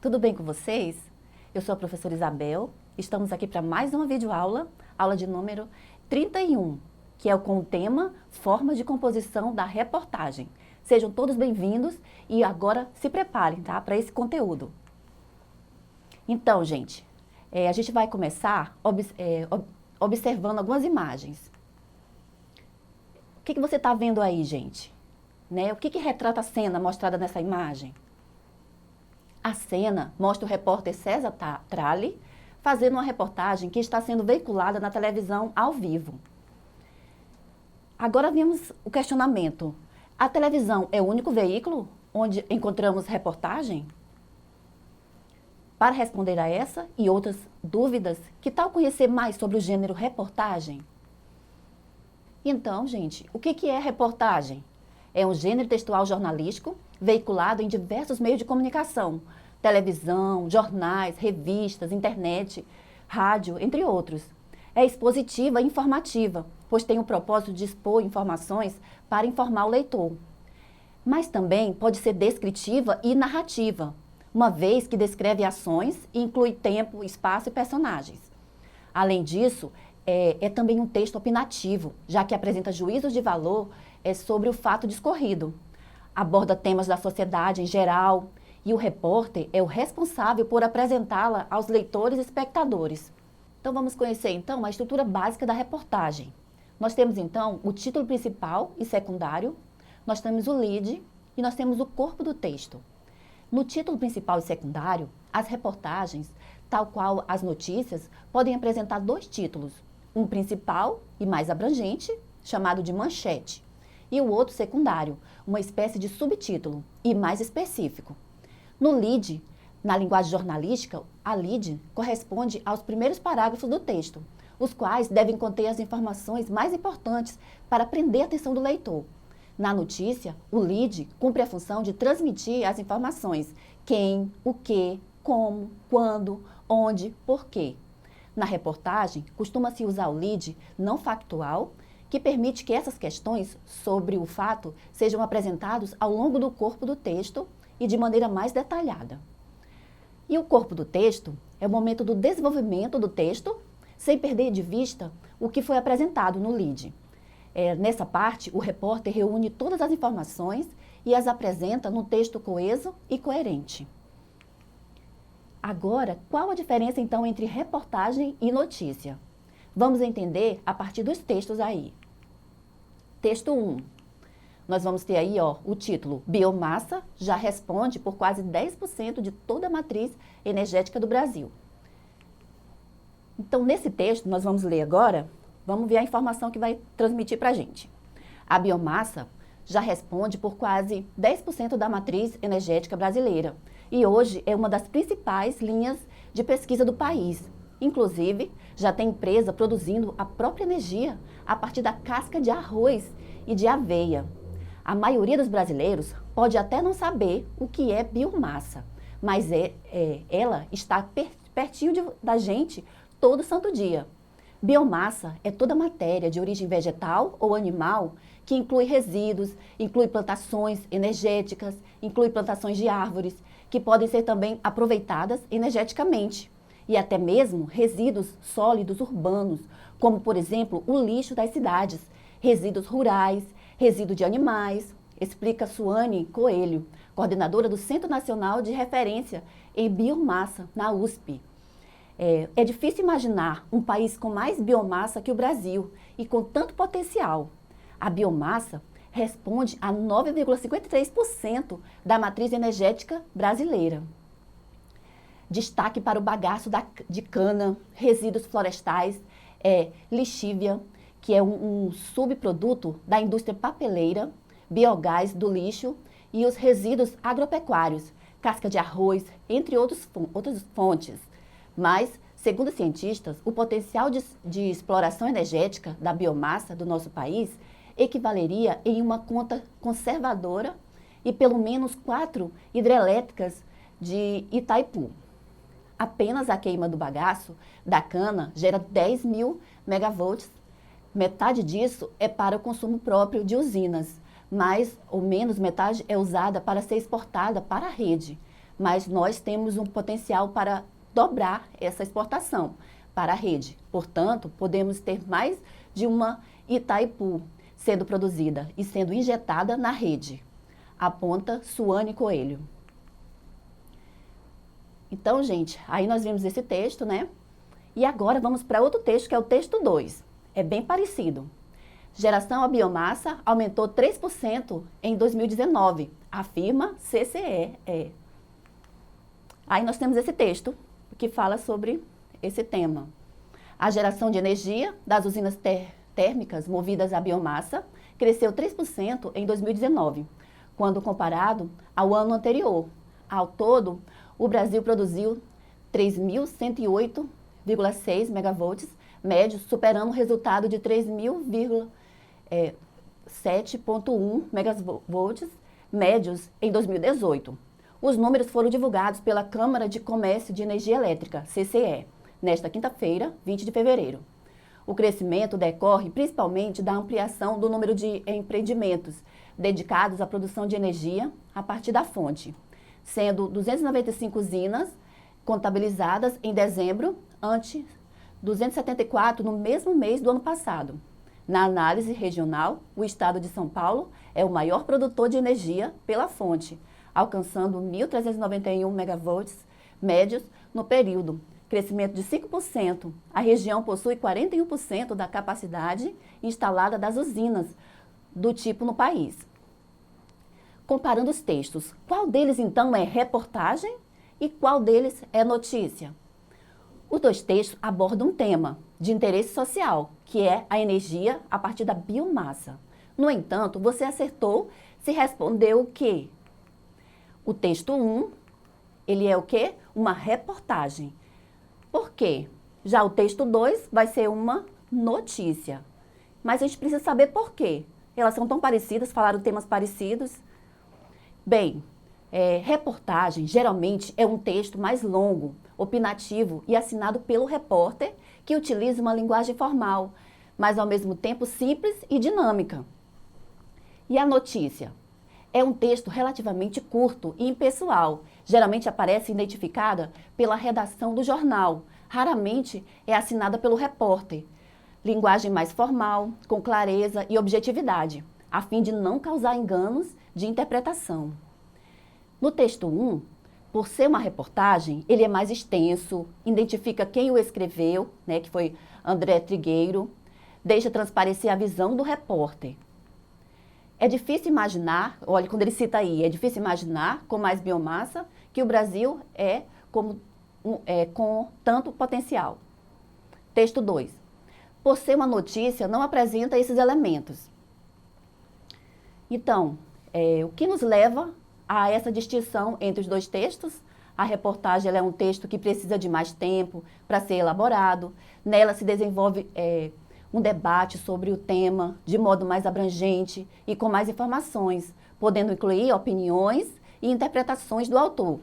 Tudo bem com vocês? Eu sou a professora Isabel. Estamos aqui para mais uma videoaula, aula de número 31, que é com o tema Forma de Composição da Reportagem. Sejam todos bem-vindos e agora se preparem, tá, para esse conteúdo. Então, gente, a gente vai começar observando algumas imagens. O que você está vendo aí, gente? Né? O que retrata a cena mostrada nessa imagem? A cena mostra o repórter César Tralli fazendo uma reportagem que está sendo veiculada na televisão ao vivo. Agora vemos o questionamento. A televisão é o único veículo onde encontramos reportagem? Para responder a essa e outras dúvidas, que tal conhecer mais sobre o gênero reportagem? Então, gente, o que é reportagem? É um gênero textual jornalístico veiculado em diversos meios de comunicação, televisão, jornais, revistas, internet, rádio, entre outros. É expositiva e informativa, pois tem o propósito de expor informações para informar o leitor. Mas também pode ser descritiva e narrativa, uma vez que descreve ações e inclui tempo, espaço e personagens. Além disso, é também um texto opinativo, já que apresenta juízos de valor sobre o fato discorrido. Aborda temas da sociedade em geral e o repórter é o responsável por apresentá-la aos leitores e espectadores. Então vamos conhecer então a estrutura básica da reportagem. Nós temos então o título principal e secundário, nós temos o lead e nós temos o corpo do texto. No título principal e secundário, as reportagens, tal qual as notícias, podem apresentar dois títulos, um principal e mais abrangente, chamado de manchete, e o outro secundário, uma espécie de subtítulo e mais específico. No lead, na linguagem jornalística, a lead corresponde aos primeiros parágrafos do texto, os quais devem conter as informações mais importantes para prender a atenção do leitor. Na notícia, o lead cumpre a função de transmitir as informações quem, o que, como, quando, onde, por quê. Na reportagem, costuma-se usar o lead não factual, que permite que essas questões sobre o fato sejam apresentadas ao longo do corpo do texto e de maneira mais detalhada. E o corpo do texto é o momento do desenvolvimento do texto, sem perder de vista o que foi apresentado no lead. Nessa parte, o repórter reúne todas as informações e as apresenta num texto coeso e coerente. Agora, qual a diferença então entre reportagem e notícia? Vamos entender a partir dos textos aí. Texto 1. Nós vamos ter aí o título Biomassa já responde por quase 10% de toda a matriz energética do Brasil. Então, nesse texto, nós vamos ler agora, vamos ver a informação que vai transmitir para a gente. A biomassa já responde por quase 10% da matriz energética brasileira e hoje é uma das principais linhas de pesquisa do país. Inclusive, já tem empresa produzindo a própria energia a partir da casca de arroz e de aveia. A maioria dos brasileiros pode até não saber o que é biomassa, mas ela está pertinho da gente todo santo dia. Biomassa é toda matéria de origem vegetal ou animal que inclui resíduos, inclui plantações energéticas, inclui plantações de árvores, que podem ser também aproveitadas energeticamente. E até mesmo resíduos sólidos urbanos, como, por exemplo, o lixo das cidades, resíduos rurais, resíduo de animais, explica Suane Coelho, coordenadora do Centro Nacional de Referência em Biomassa, na USP. É difícil imaginar um país com mais biomassa que o Brasil e com tanto potencial. A biomassa responde a 9,53% da matriz energética brasileira. Destaque para o bagaço de cana, resíduos florestais, lixívia, que é um subproduto da indústria papeleira, biogás do lixo e os resíduos agropecuários, casca de arroz, entre outras fontes. Mas, segundo cientistas, o potencial de exploração energética da biomassa do nosso país equivaleria em uma conta conservadora e pelo menos 4 hidrelétricas de Itaipu. Apenas a queima do bagaço da cana gera 10 mil megavolts. Metade disso é para o consumo próprio de usinas, mais ou menos metade é usada para ser exportada para a rede. mas nós temos um potencial para dobrar essa exportação para a rede. Portanto, podemos ter mais de uma Itaipu sendo produzida e sendo injetada na rede, aponta Suane Coelho. Então, gente, aí nós vimos esse texto, né? E agora vamos para outro texto, que é o texto 2. É bem parecido. Geração a biomassa aumentou 3% em 2019, afirma CCE. Aí nós temos esse texto que fala sobre esse tema. A geração de energia das usinas térmicas movidas a biomassa cresceu 3% em 2019, quando comparado ao ano anterior. Ao todo, o Brasil produziu 3.108,6 megavolts médios, superando o resultado de 3.007,1 megavolts médios em 2018. Os números foram divulgados pela Câmara de Comércio de Energia Elétrica, CCE, nesta quinta-feira, 20 de fevereiro. O crescimento decorre principalmente da ampliação do número de empreendimentos dedicados à produção de energia a partir da fonte, sendo 295 usinas contabilizadas em dezembro, ante 274 no mesmo mês do ano passado. Na análise regional, o estado de São Paulo é o maior produtor de energia pela fonte, alcançando 1.391 megavolts médios no período, crescimento de 5%. A região possui 41% da capacidade instalada das usinas do tipo no país. Comparando os textos, qual deles então é reportagem e qual deles é notícia? Os dois textos abordam um tema de interesse social, que é a energia a partir da biomassa. No entanto, você acertou se respondeu o quê? O texto 1, ele é o quê? Uma reportagem. Por quê? Já o texto 2 vai ser uma notícia. Mas a gente precisa saber por quê. Elas são tão parecidas, falaram temas parecidos. Bem, reportagem geralmente é um texto mais longo, opinativo e assinado pelo repórter, que utiliza uma linguagem formal, mas ao mesmo tempo simples e dinâmica. E a notícia? É um texto relativamente curto e impessoal. Geralmente aparece identificada pela redação do jornal. Raramente é assinada pelo repórter. Linguagem mais formal, com clareza e objetividade, a fim de não causar enganos de interpretação. No texto 1, por ser uma reportagem, ele é mais extenso, identifica quem o escreveu, né, que foi André Trigueiro, deixa transparecer a visão do repórter. É difícil imaginar, olha, quando ele cita aí, é difícil imaginar com mais biomassa que o Brasil com tanto potencial. Texto 2. Por ser uma notícia, não apresenta esses elementos. Então, o que nos leva a essa distinção entre os dois textos? A reportagem ela é um texto que precisa de mais tempo para ser elaborado. Nela se desenvolve um debate sobre o tema de modo mais abrangente e com mais informações, podendo incluir opiniões e interpretações do autor,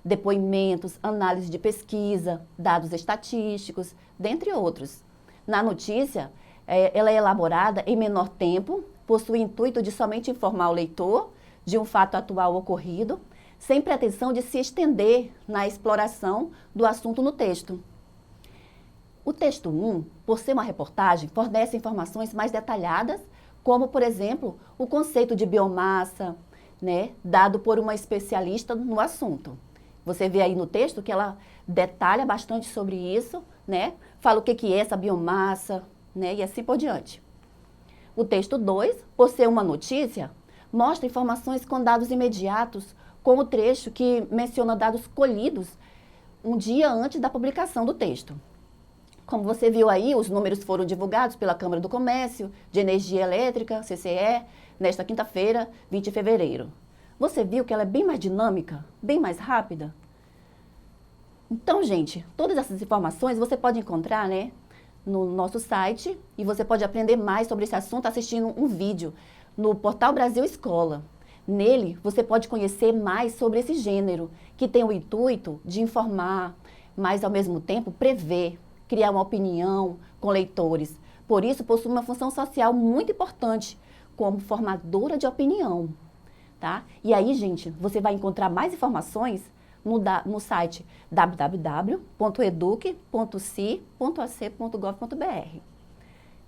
depoimentos, análise de pesquisa, dados estatísticos, dentre outros. Na notícia, ela é elaborada em menor tempo, possui o intuito de somente informar o leitor de um fato atual ocorrido, sem pretensão de se estender na exploração do assunto no texto. O texto 1, por ser uma reportagem, fornece informações mais detalhadas, como, por exemplo, o conceito de biomassa, né, dado por uma especialista no assunto. Você vê aí no texto que ela detalha bastante sobre isso, né, fala o que é essa biomassa, né, e assim por diante. O texto 2, por ser uma notícia, mostra informações com dados imediatos, como o trecho que menciona dados colhidos um dia antes da publicação do texto. Como você viu aí, os números foram divulgados pela Câmara do Comércio de Energia Elétrica, CCE, nesta quinta-feira, 20 de fevereiro. Você viu que ela é bem mais dinâmica, bem mais rápida? Então, gente, todas essas informações você pode encontrar, né, no nosso site, e você pode aprender mais sobre esse assunto assistindo um vídeo no Portal Brasil Escola. Nele, você pode conhecer mais sobre esse gênero, que tem o intuito de informar, mas ao mesmo tempo prever, criar uma opinião com leitores. Por isso, possui uma função social muito importante como formadora de opinião, tá? E aí, gente, você vai encontrar mais informações no site www.educ.ci.ac.gov.br.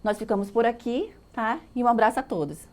Nós ficamos por aqui, tá? E um abraço a todos.